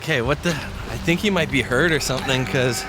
Okay, what the? I think he might be hurt or something because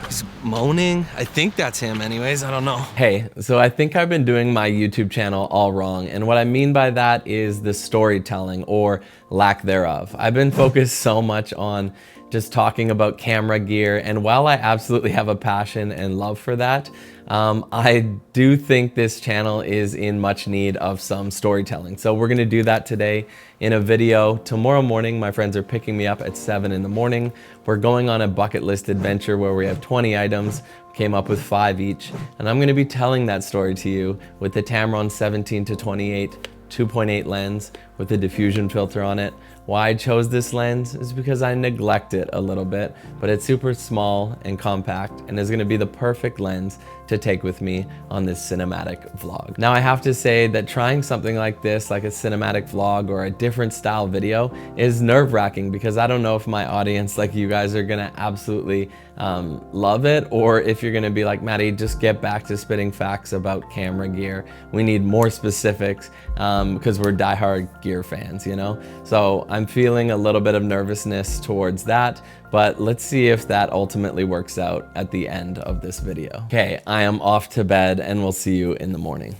he's moaning. I think that's him anyways, I don't know. Hey, so I think I've been doing my YouTube channel all wrong. And what I mean by that is the storytelling or lack thereof. I've been focused so much on just talking about camera gear. And while I absolutely have a passion and love for that, I do think this channel is in much need of some storytelling. So we're gonna do that today in a video. Tomorrow morning, my friends are picking me up at 7 in the morning. We're going on a bucket list adventure where we have 20 items, came up with 5 each. And I'm gonna be telling that story to you with the Tamron 17-28 2.8 lens with a diffusion filter on it. Why I chose this lens is because I neglect it a little bit, but it's super small and compact and is gonna be the perfect lens to take with me on this cinematic vlog. Now I have to say that trying something like this, like a cinematic vlog or a different style video, is nerve-wracking because I don't know if my audience, like you guys, are gonna absolutely love it, or if you're gonna be like, Maddie, just get back to spitting facts about camera gear. We need more specifics because we're diehard gear fans, you know? So I'm feeling a little bit of nervousness towards that, but let's see if that ultimately works out at the end of this video. Okay, I am off to bed and we'll see you in the morning.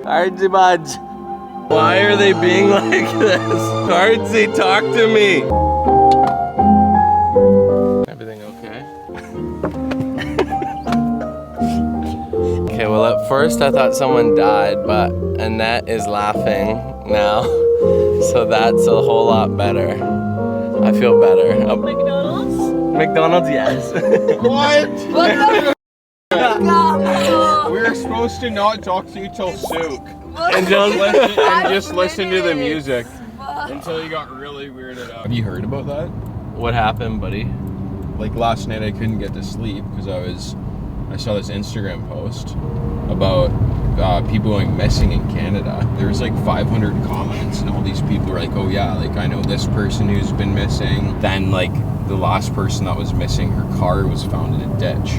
Cardsy buds, why are they being like this? Cardsy, talk to me. Everything okay? Okay, well at first I thought someone died, but Annette is laughing now, so that's a whole lot better. I feel better. McDonald's? McDonald's, yes. What? God. We were supposed to not talk to you till Souk. And just listen to the music until you got really weirded out. Have you heard about that? What happened, buddy? Like last night I couldn't get to sleep because I saw this Instagram post about people going missing in Canada. There was like 500 comments and all these people were like, oh yeah, like I know this person who's been missing. Then like the last person that was missing, her car was found in a ditch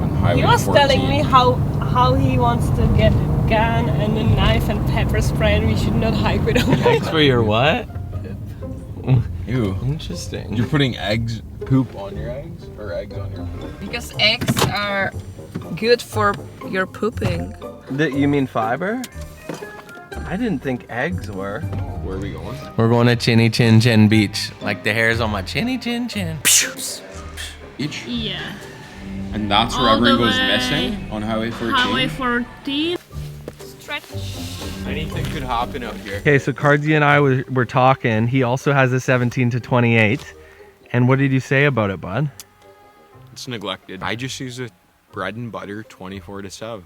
on Highway 14. He was telling me how he wants to get a gun and a knife and pepper spray and we should not hike with him. Eggs for your what? Ew. Interesting. You're putting poop on your eggs? Or eggs on your poop? Because eggs are good for your pooping. You mean fiber? I didn't think eggs were. Where are we going? We're going to Chinny Chin Chin Beach. Like the hairs on my chinny chin chin. Each? Yeah. And that's where All everyone the goes way. missing? On Highway 14? Highway 14. Stretch. Anything could happen out here. Okay, so Cardsy and I were talking. He also has a 17-28. And what did you say about it, bud? It's neglected. I just use a bread and butter 24-7.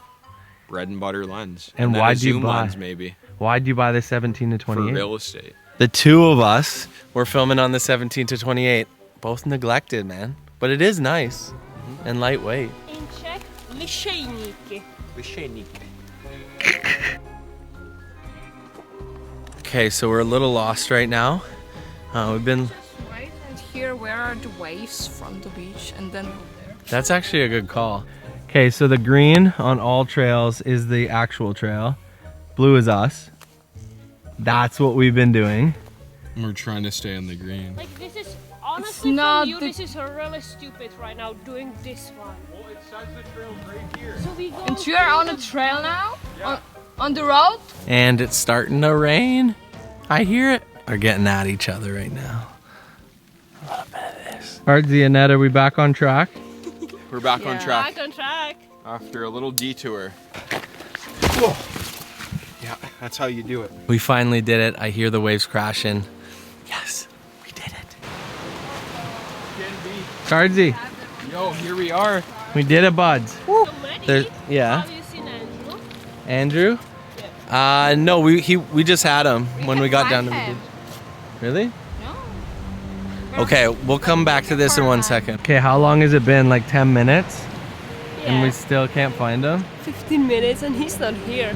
Bread and butter lens. And then why'd a you zoom buy? lens maybe. Why'd you buy the 17-28? For real estate. The two of us were filming on the 17-28. Both neglected, man. But it is nice and lightweight. In Czech, lišejníky. Okay, so we're a little lost right now. We've been... Right, and here where are the waves from the beach and then over there. That's actually a good call. Okay, so the green on all trails is the actual trail. Blue is us. That's what we've been doing. We're trying to stay on the green. Like this is honestly not from you. the- This is really stupid right now doing this one. Well, it says the trail's right here. So we go. And you are on a trail now? Yeah. On the road? And it's starting to rain. I hear it. We're getting at each other right now. A little bit of this. Cardsy and Annette, are we back on track? We're back on track Back on track. after a little detour. Whoa. Yeah, that's how you do it. We finally did it. I hear the waves crashing. Yes, we did it. Cardsy, Yo, here we are. we did it, buds. So ready? There, yeah. Have you seen Andrew? Andrew? No, we just had him when we got down to the beach. Really? No. Okay, we'll come back to this in 1 second. Okay, how long has it been? Like 10 minutes? And we Yeah. still can't find him? 15 minutes and he's not here.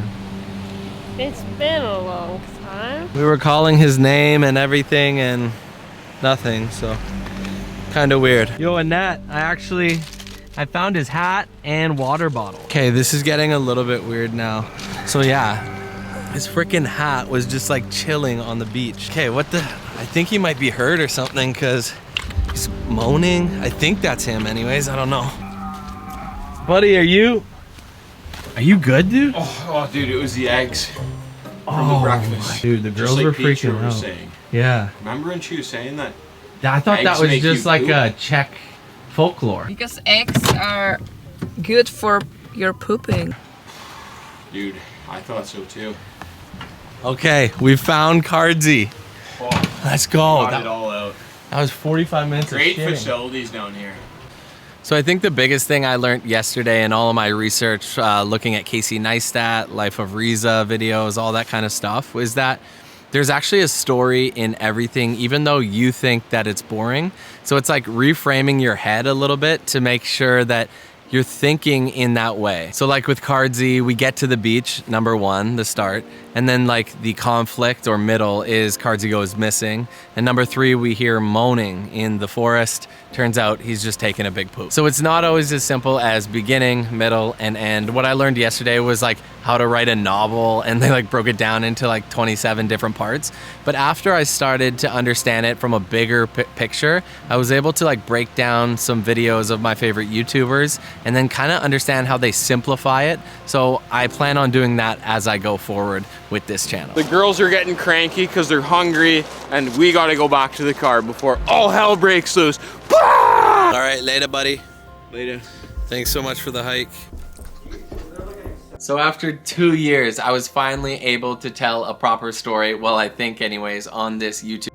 It's been a long time. We were calling his name and everything and nothing, so kind of weird. Yo, Annette, I I found his hat and water bottle. Okay, this is getting a little bit weird now. So yeah, his freaking hat was just like chilling on the beach. Okay, what the? I think he might be hurt or something because he's moaning. I think that's him anyways, I don't know. Buddy, are you good, dude? Oh, dude, it was the eggs from the breakfast. Dude, the girls were freaking out. Saying. Yeah. Remember when she was saying that? I thought that Eggs was make just you like poop? a Czech folklore. Because eggs are good for your pooping. Dude, I thought so too. Okay, we found Cardsy. Oh, Let's go. got it all out. That was 45 minutes Great of shitting. facilities down here. So I think the biggest thing I learned yesterday in all of my research, looking at Casey Neistat, Life of Riza videos, all that kind of stuff, was that there's actually a story in everything, even though you think that it's boring. So it's like reframing your head a little bit to make sure that you're thinking in that way. So like with Cardsy, we get to the beach, number one, the start. And then like the conflict or middle is Cardsy goes missing. And number three, we hear moaning in the forest. Turns out he's just taking a big poop. So it's not always as simple as beginning, middle, and end. What I learned yesterday was like how to write a novel, and they like broke it down into like 27 different parts. But after I started to understand it from a bigger picture, I was able to like break down some videos of my favorite YouTubers and then kind of understand how they simplify it. So I plan on doing that as I go forward with this channel. The girls are getting cranky because they're hungry, and we gotta go back to the car before all hell breaks loose. All right, later, buddy. Later. Thanks so much for the hike. So after 2 years, I was finally able to tell a proper story, well, I think anyways, on this YouTube.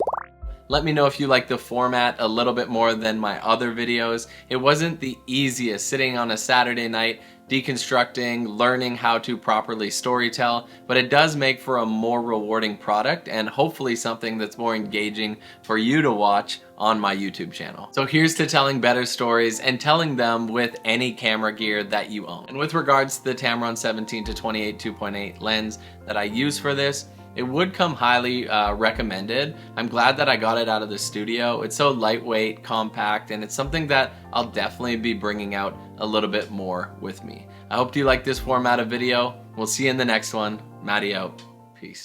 Let me know if you like the format a little bit more than my other videos. It wasn't the easiest sitting on a Saturday night, deconstructing, learning how to properly storytell, but it does make for a more rewarding product and hopefully something that's more engaging for you to watch on my YouTube channel. So here's to telling better stories and telling them with any camera gear that you own. And with regards to the Tamron 17-28 2.8 lens that I use for this, it would come highly recommended. I'm glad that I got it out of the studio. It's so lightweight, compact, and it's something that I'll definitely be bringing out a little bit more with me. I hope you like this format of video. We'll see you in the next one. Matty out. Peace.